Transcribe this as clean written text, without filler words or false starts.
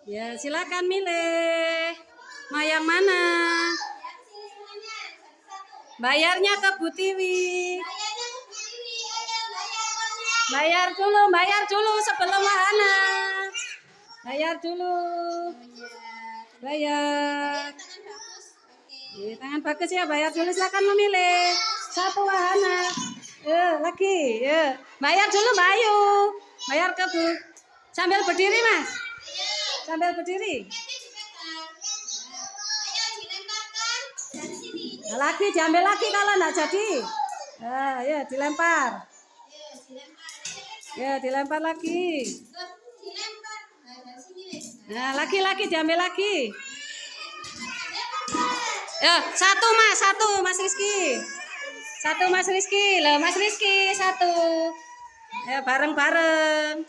Ya, silakan milih. Mau yang mana? Bayarnya ke Bu Tiwi. Bayar dulu sebelum wahana. Bayar dulu. Bayar. Tangan bagus ya, bayar dulu, silakan memilih. Satu wahana. Lagi. Bayar dulu, Mbak Ayu. Bayar ke Bu. Sambil berdiri, Mas. Sambil berdiri. Lagi, diambil lagi kalau enggak jadi. Ya, dilempar. Ya, dilempar lagi. Nah, lagi diambil lagi. Ya, satu Mas Rizky. Satu Mas Rizky. Loh, Mas Rizky satu. Ya, bareng-bareng.